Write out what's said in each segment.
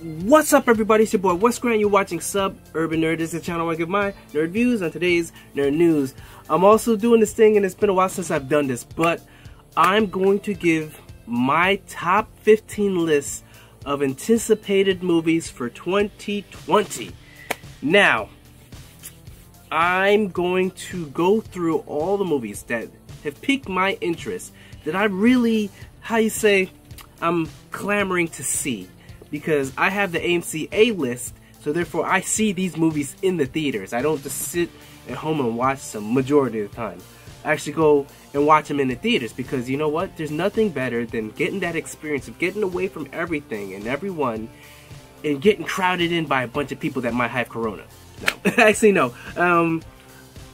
What's up, everybody? It's your boy Wes Grant. You're watching Sub Urban Nerd. This is the channel where I give my nerd views on today's nerd news. I'm also doing this thing, and it's been a while since I've done this, but I'm going to give my top 15 lists of anticipated movies for 2020. Now, I'm going to go through all the movies that have piqued my interest, that I really, I'm clamoring to see. Because I have the AMC A list, so therefore I see these movies in the theaters. I don't just sit at home and watch them majority of the time. I actually go and watch them in the theaters because you know what? There's nothing better than getting that experience of getting away from everything and everyone and getting crowded in by a bunch of people that might have corona. No, actually no.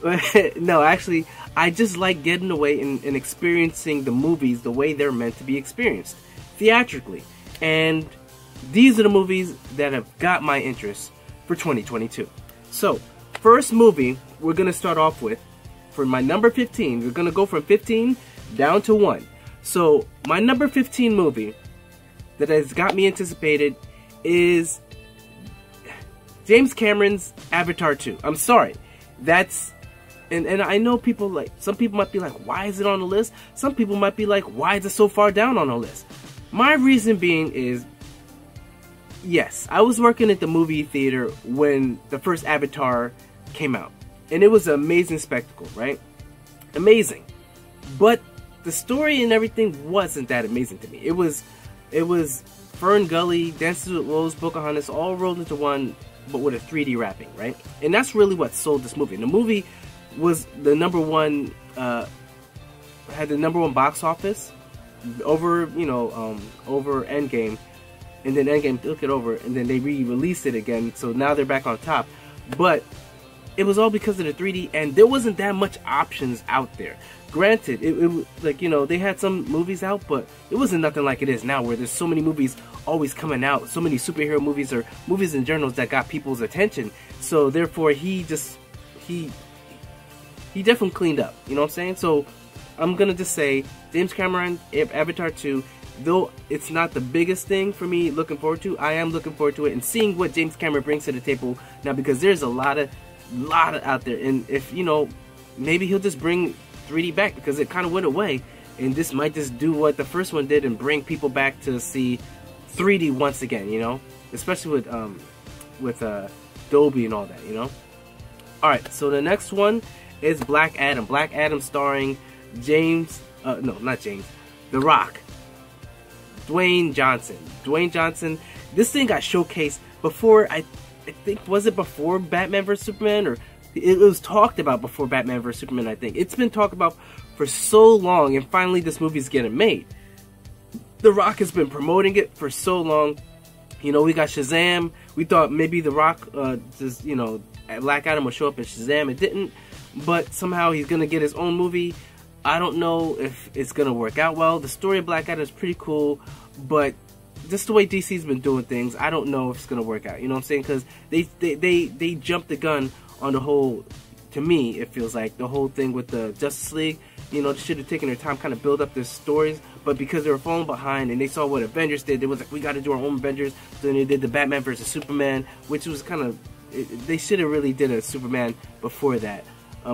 No, actually, I just like getting away and experiencing the movies the way they're meant to be experienced, theatrically. And these are the movies that have got my interest for 2022. So, first movie we're going to start off with, for my number 15, we're going to go from 15 down to 1. So, my number 15 movie that has got me anticipated is James Cameron's Avatar 2. I'm sorry. That's, and I know people like, some people might be like, why is it on the list? Some people might be like, why is it so far down on the list? My reason being is, yes, I was working at the movie theater when the first Avatar came out. And it was an amazing spectacle, right? Amazing. But the story and everything wasn't that amazing to me. It was Fern Gully, Dances with Wolves, Pocahontas, all rolled into one, but with a 3D wrapping, right? And that's really what sold this movie. And the movie was the number one, had the number one box office over, over Endgame. And then Endgame took it over, and then they re-released it again, so now they're back on top. But it was all because of the 3D, and there wasn't that much options out there. Granted, they had some movies out, but it wasn't nothing like it is now, where there's so many movies always coming out, so many superhero movies or movies in general that got people's attention. So therefore, he definitely cleaned up. You know what I'm saying? So I'm gonna just say James Cameron, Avatar 2. Though it's not the biggest thing for me looking forward to, I am looking forward to it and seeing what James Cameron brings to the table now, because there's a lot of out there. And if, maybe he'll just bring 3D back, because it kind of went away, and this might just do what the first one did and bring people back to see 3D once again, especially with Dolby and all that, Alright, so the next one is Black Adam. Black Adam starring The Rock. Dwayne Johnson. This thing got showcased before, I think, was it before Batman vs Superman, or it was talked about before Batman vs Superman, I think. It's been talked about for so long, and finally this movie's getting made. The Rock has been promoting it for so long. We got Shazam. We thought maybe The Rock, Black Adam would show up in Shazam. It didn't, but somehow he's gonna get his own movie. I don't know if it's gonna work out well. The story of Black Adam is pretty cool, but just the way DC's been doing things, I don't know if it's gonna work out. You know what I'm saying? Because they jumped the gun on the whole. To me, it feels like the whole thing with the Justice League. They should have taken their time, kind of build up their stories, but because they were falling behind and they saw what Avengers did, they was like, we got to do our own Avengers. So then they did the Batman versus Superman, which was kind of, they should have really did a Superman before that,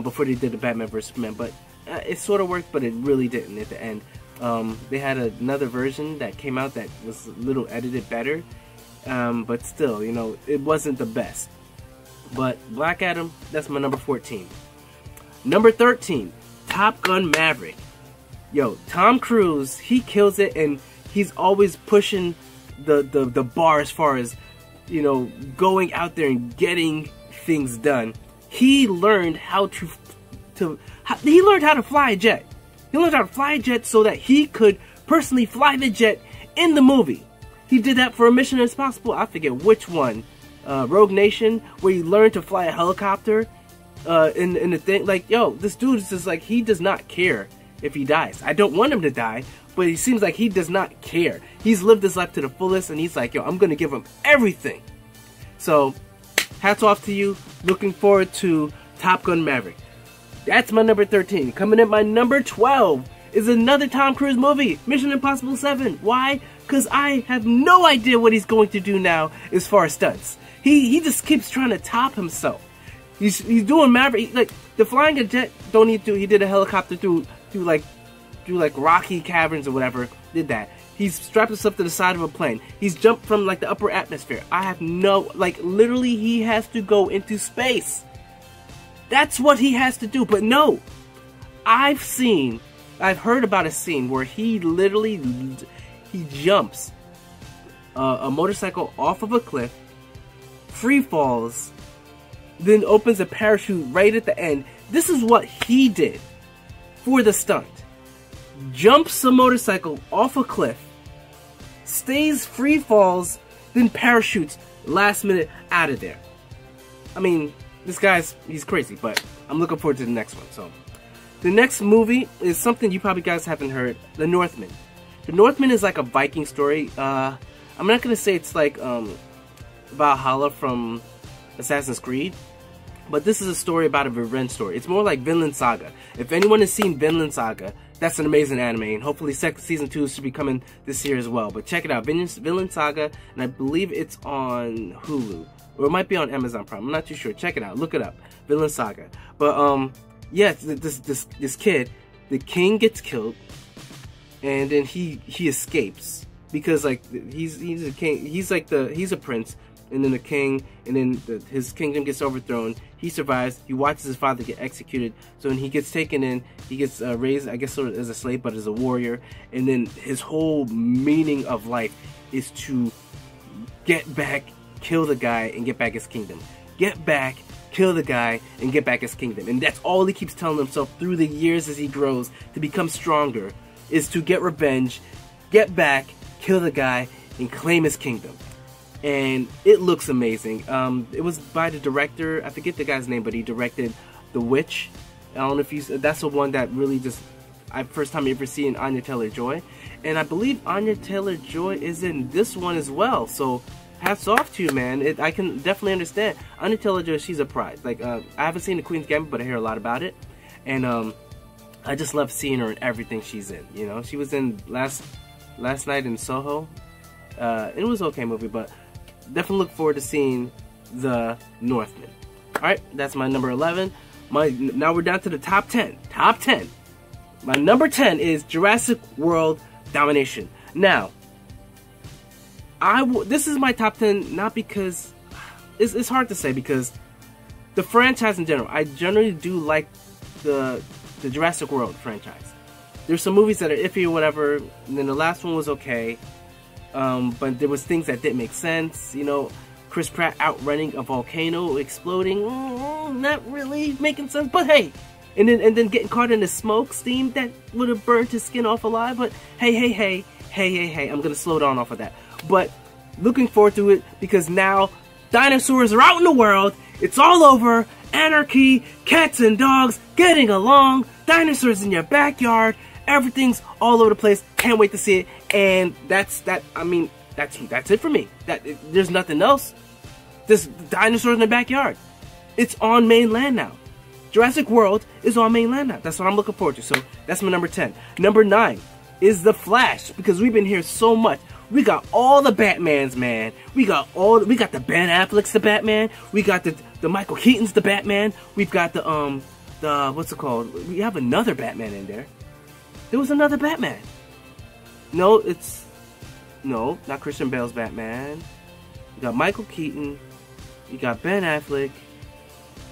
before they did the Batman versus Superman, but. It sort of worked, but it really didn't at the end. They had another version that came out that was a little edited better, but still, it wasn't the best. But Black Adam, that's my number 14. Number 13, Top Gun Maverick. Yo, Tom Cruise, he kills it, and he's always pushing the bar as far as, going out there and getting things done. He learned how to fly a jet. He learned how to fly a jet so that he could personally fly the jet in the movie. He did that for a Mission Impossible, I forget which one, Rogue Nation, where he learned to fly a helicopter in the thing. Like, yo, this dude is just like, he does not care if he dies. I don't want him to die, but he seems like he does not care. He's lived his life to the fullest, and he's like, yo, I'm gonna give him everything. So, hats off to you. Looking forward to Top Gun Maverick. That's my number 13. Coming in my number 12 is another Tom Cruise movie, Mission Impossible 7. Why? because I have no idea what he's going to do now as far as stunts. He just keeps trying to top himself. He's doing Maverick, like the flying a jet. Don't need to. He did a helicopter through like rocky caverns or whatever. Did that. He's strapped himself to the side of a plane. He's jumped from like the upper atmosphere. I have no, like literally he has to go into space. That's what he has to do. But no, I've heard about a scene where he literally, he jumps a motorcycle off of a cliff, free falls, then opens a parachute right at the end. This is what he did for the stunt. Jumps a motorcycle off a cliff, stays free falls, then parachutes last minute out of there. I mean, this guy's, he's crazy, but I'm looking forward to the next one. So, the next movie is something you probably guys haven't heard, The Northman. The Northman is like a Viking story. I'm not gonna say it's like Valhalla from Assassin's Creed, but this is a story about a revenge story. It's more like Vinland Saga. If anyone has seen Vinland Saga, that's an amazing anime, and hopefully season 2 should be coming this year as well. But check it out, Vinland Saga, and I believe it's on Hulu, or it might be on Amazon Prime. I'm not too sure. Check it out. Look it up, Vinland Saga. But yeah, this kid, the king gets killed, and then he escapes because like he's a king. He's a prince. And then the king, and then his kingdom gets overthrown. He survives. He watches his father get executed. So when he gets taken in, he gets raised, I guess, sort of as a slave, but as a warrior. And then his whole meaning of life is to get back, kill the guy, and get back his kingdom. Get back, kill the guy, and get back his kingdom. And that's all he keeps telling himself through the years as he grows to become stronger, is to get revenge, get back, kill the guy, and claim his kingdom. And it looks amazing. It was by the director, I forget the guy's name, but he directed The Witch. I don't know if he's, that's the one that really just, first time ever seeing Anya Taylor-Joy. And I believe Anya Taylor-Joy is in this one as well. So hats off to you, man. I can definitely understand. Anya Taylor-Joy, she's a prize. Like, I haven't seen The Queen's Gambit, but I hear a lot about it. And I just love seeing her in everything she's in. You know, she was in Last Night in Soho. It was an okay movie, but definitely look forward to seeing The Northman. Alright, that's my number 11. Now we're down to the top 10. Top 10. My number 10 is Jurassic World Domination. Now, this is my top 10 not because, it's hard to say because the franchise in general, I generally do like the Jurassic World franchise. There's some movies that are iffy or whatever, and then the last one was okay. But there was things that didn't make sense, you know, Chris Pratt outrunning a volcano, exploding, not really making sense, but hey, and then getting caught in the smoke, steam that would have burnt his skin off alive, but hey, I'm gonna slow down off of that. But looking forward to it because now dinosaurs are out in the world, it's all over, anarchy, cats and dogs getting along, dinosaurs in your backyard, everything's all over the place. Can't wait to see it. And that's it for me. There's nothing else. There's dinosaurs in the backyard. It's on mainland now. Jurassic World is on mainland now. That's what I'm looking forward to. So that's my number 10. Number 9 is The Flash, because we've been here so much. We got all the Batmans, man. We got the Ben Affleck's the Batman. We got the Michael Keaton's the Batman. We've got the what's it called? We have another Batman in there. There was another Batman. No, not Christian Bale's Batman. You got Michael Keaton. You got Ben Affleck.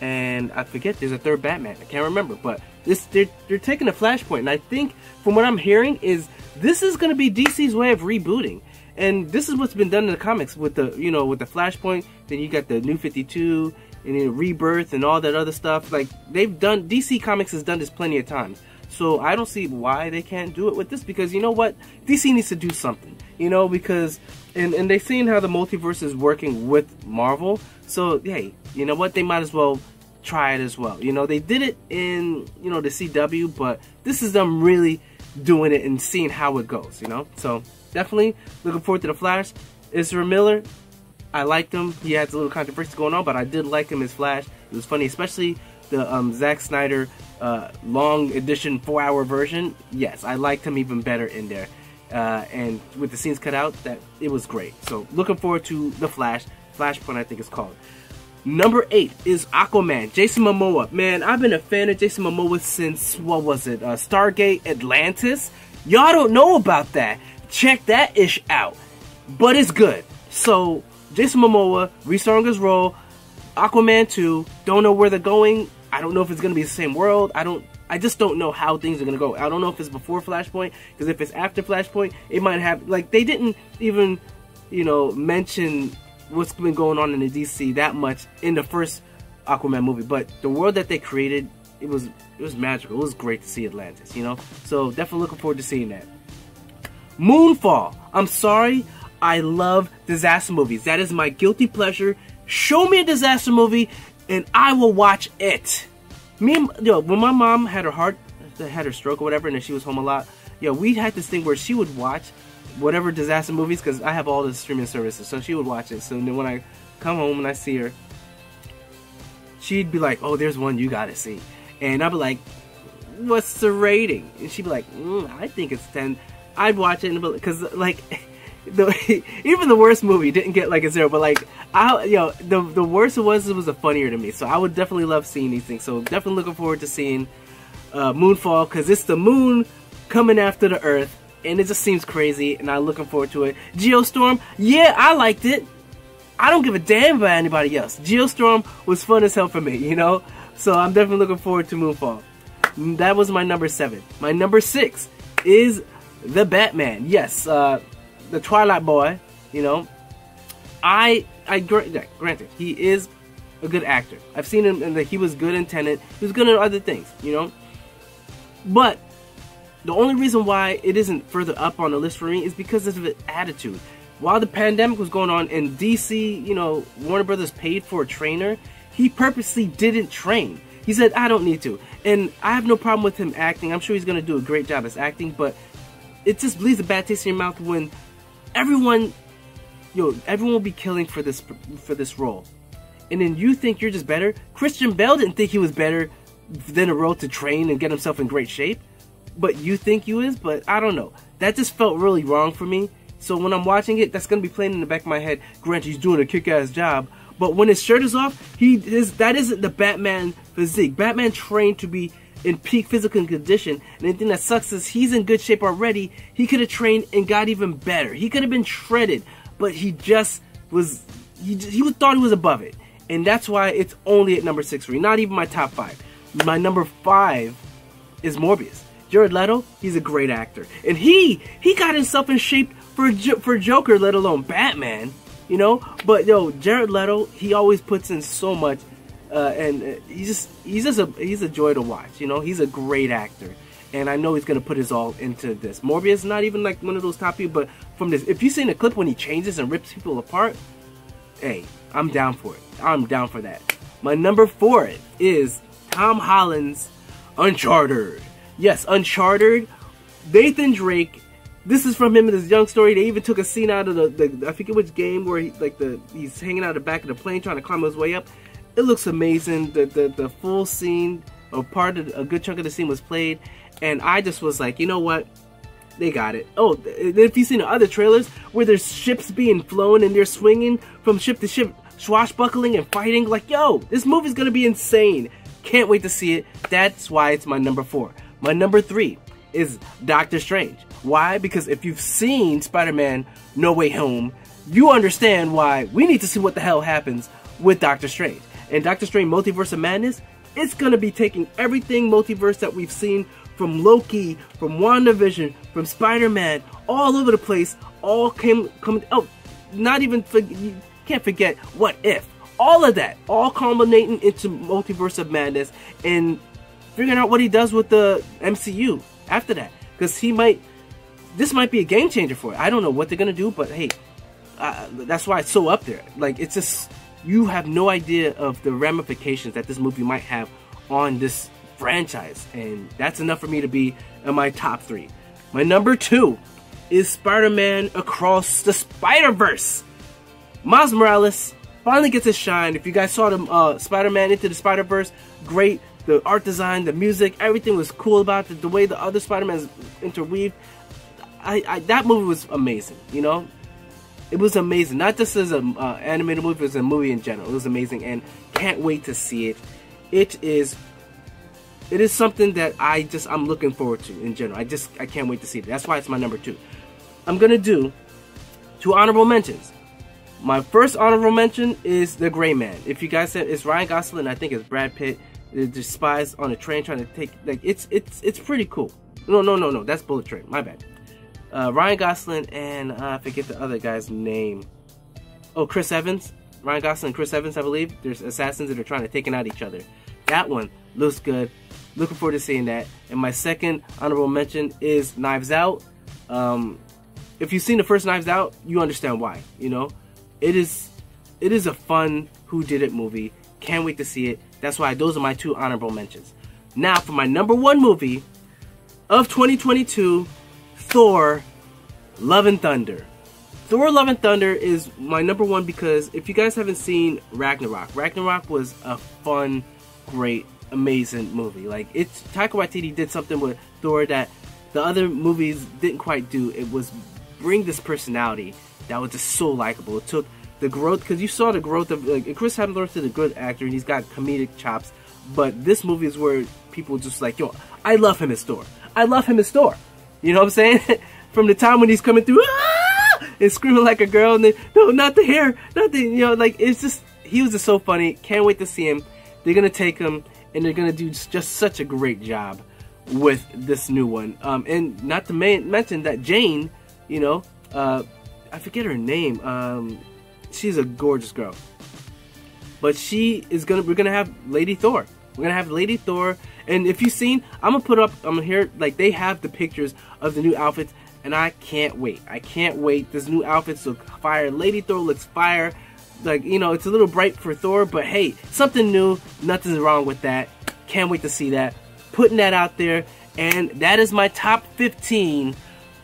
And I forget, there's a third Batman. I can't remember. But they're taking a Flashpoint. And I think, from what I'm hearing, is this is going to be DC's way of rebooting. And this is what's been done in the comics with the, with the Flashpoint. Then you got the New 52 and then Rebirth and all that other stuff. Like, DC Comics has done this plenty of times. So I don't see why they can't do it with this, because you know what? DC needs to do something, because, and they've seen how the multiverse is working with Marvel. So, hey, you know what? They might as well try it as well. They did it in, the CW, but this is them really doing it and seeing how it goes, So, definitely looking forward to The Flash. Ezra Miller, I liked him. He had a little controversy going on, but I did like him as Flash. It was funny, especially the Zack Snyder long edition 4-hour version. Yes, I liked him even better in there. and with the scenes cut out, that it was great. So looking forward to the Flashpoint, I think it's called. Number 8 is Aquaman, Jason Momoa. Man, I've been a fan of Jason Momoa since, what was it, Stargate Atlantis? Y'all don't know about that. Check that ish out. But it's good. So, Jason Momoa, restarring his role, Aquaman 2, don't know where they're going. I don't know if it's going to be the same world. I just don't know how things are going to go. I don't know if it's before Flashpoint, because if it's after Flashpoint, it might have, like, they didn't even, you know, mention what's been going on in the DC that much in the first Aquaman movie, but the world that they created, it was magical. It was great to see Atlantis, you know? So definitely looking forward to seeing that. Moonfall. I'm sorry, I love disaster movies. That is my guilty pleasure. Show me a disaster movie and I will watch it. When my mom had her stroke or whatever, and then she was home a lot, we had this thing where she would watch whatever disaster movies, because I have all the streaming services, so she would watch it. So then when I come home and I see her, she'd be like, oh, there's one you gotta see. And I'd be like, what's the rating? And she'd be like, I think it's 10. I'd watch it, because like, even the worst movie didn't get like a 0, but like, the worse it was a funnier to me. So I would definitely love seeing these things. So definitely looking forward to seeing Moonfall, because it's the moon coming after the Earth. And it just seems crazy, and I'm looking forward to it. Geostorm, yeah, I liked it. I don't give a damn about anybody else. Geostorm was fun as hell for me, you know? So I'm definitely looking forward to Moonfall. That was my number 7. My number 6 is The Batman. Yes, the Twilight Boy, you know. Granted, he is a good actor. I've seen him, and he was good in Tenet. He was good in other things, you know. But the only reason why it isn't further up on the list for me is because of his attitude. While the pandemic was going on and DC, you know, Warner Brothers paid for a trainer, he purposely didn't train. He said, I don't need to. And I have no problem with him acting. I'm sure he's going to do a great job as acting, but it just leaves a bad taste in your mouth when everyone will be killing for this role. And then you think you're just better. Christian Bale didn't think he was better than a role to train and get himself in great shape. But you think you is, but I don't know. That just felt really wrong for me. So when I'm watching it, that's going to be playing in the back of my head. Granted, he's doing a kick-ass job. But when his shirt is off, that isn't the Batman physique. Batman trained to be in peak physical condition. And the thing that sucks is he's in good shape already. He could have trained and got even better. He could have been shredded. But he just was, he thought he was above it. And that's why it's only at number 6 for me. Not even my top 5. My number 5 is Morbius. Jared Leto, he's a great actor, and he got himself in shape for Joker, let alone Batman, you know. But Jared Leto, he always puts in so much, and he's a joy to watch. You know, he's a great actor, and I know he's gonna put his all into this. Morbius, not even like one of those top people, but from this, if you've seen the clip when he changes and rips people apart, hey, I'm down for it. I'm down for that. My number 4 is Tom Holland's Uncharted. Yes, Uncharted, Nathan Drake. This is from him in his young story. They even took a scene out of the I forget which game where he's hanging out the back of the plane trying to climb his way up. It looks amazing. The full scene, or a good chunk of the scene was played, and I just was like, you know what? They got it. Oh, if you've seen the other trailers where there's ships being flown and they're swinging from ship to ship, swashbuckling and fighting, like, yo, this movie's gonna be insane. Can't wait to see it. That's why it's my number 4. My number 3 is Doctor Strange. Why? Because if you've seen Spider-Man No Way Home, you understand why we need to see what the hell happens with Doctor Strange. And Doctor Strange Multiverse of Madness, it's going to be taking everything multiverse that we've seen from Loki, from WandaVision, from Spider-Man, all over the place, all coming, oh, not even, you can't forget What If. All of that, all culminating into Multiverse of Madness, and figuring out what he does with the MCU after that, because this might be a game changer for it. I don't know what they're gonna do, but hey, that's why it's so up there. Like, it's just, you have no idea of the ramifications that this movie might have on this franchise, and that's enough for me to be in my top 3. My number 2 is Spider-Man Across the Spider-Verse. Miles Morales finally gets his shine. If you guys saw the Spider-Man Into the Spider-Verse, great. The art design, the music, everything was cool about it. The way the other Spider-Mans interweaved, that movie was amazing. You know, it was amazing. Not just as an animated movie, it was a movie in general. It was amazing, and can't wait to see it. It is something that I'm looking forward to in general. I can't wait to see it. That's why it's my number 2. I'm gonna do 2 honorable mentions. My first honorable mention is The Gray Man. If you guys said it's Ryan Gosling, I think it's Brad Pitt. The spies on a train trying to take, like, it's pretty cool. No, that's Bullet Train. My bad. Ryan Gosling and I forget the other guy's name. Oh, Chris Evans. Ryan Gosling and Chris Evans, I believe. There's assassins that are trying to take out each other. That one looks good. Looking forward to seeing that. And my second honorable mention is Knives Out. If you've seen the first Knives Out, you understand why. You know, it is a fun whodunit movie. Can't wait to see it. That's why those are my 2 honorable mentions. Now for my number 1 movie of 2022, Thor: Love and Thunder. Thor: Love and Thunder is my number 1 because if you guys haven't seen Ragnarok was a fun, great, amazing movie. Like, it's Taika Waititi did something with Thor that the other movies didn't quite do. It was bring this personality that was just so likable. It took the growth, because you saw the growth of, like, Chris Hemsworth is a good actor and he's got comedic chops, but this movie is where people just like, yo, I love him as Thor. I love him as Thor. You know what I'm saying? From the time when he's coming through and screaming like a girl, and then, no, not the hair, not the, you know, like, it's just, he was just so funny. Can't wait to see him. They're gonna take him and they're gonna do just such a great job with this new one. And not to mention that Jane, you know, I forget her name. She's a gorgeous girl, but we're gonna have Lady Thor. We're gonna have Lady Thor, and if you've seen, I'm gonna here, like, they have the pictures of the new outfits, and I can't wait. I can't wait. This new outfits look fire. Lady Thor looks fire. Like, you know, it's a little bright for Thor, but hey, something new. Nothing's wrong with that. Can't wait to see that. Putting that out there, and that is my top 15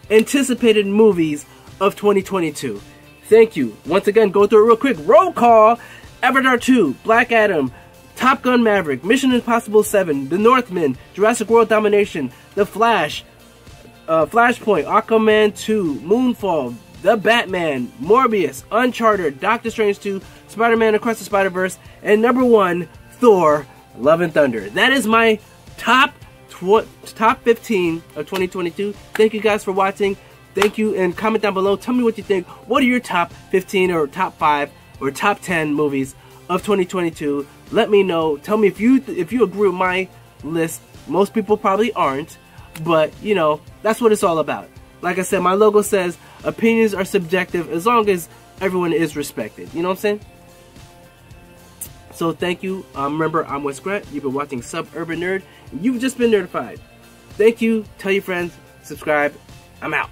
anticipated movies of 2022. Thank you. Once again, go through it real quick. Roll call. Avatar 2, Black Adam, Top Gun Maverick, Mission Impossible 7, The Northman, Jurassic World Domination, The Flash, Flashpoint, Aquaman 2, Moonfall, The Batman, Morbius, Uncharted, Doctor Strange 2, Spider-Man Across the Spider-Verse, and number 1, Thor: Love and Thunder. That is my top 15 of 2022. Thank you guys for watching. Thank you, and comment down below. Tell me what you think. What are your top 15 or top 5 or top 10 movies of 2022? Let me know. Tell me if you agree with my list. Most people probably aren't, but you know, that's what it's all about. Like I said, my logo says opinions are subjective as long as everyone is respected. You know what I'm saying? So thank you. Remember, I'm Wes Gret. You've been watching Suburban Nerd. You've just been nerdified. Thank you. Tell your friends. Subscribe. I'm out.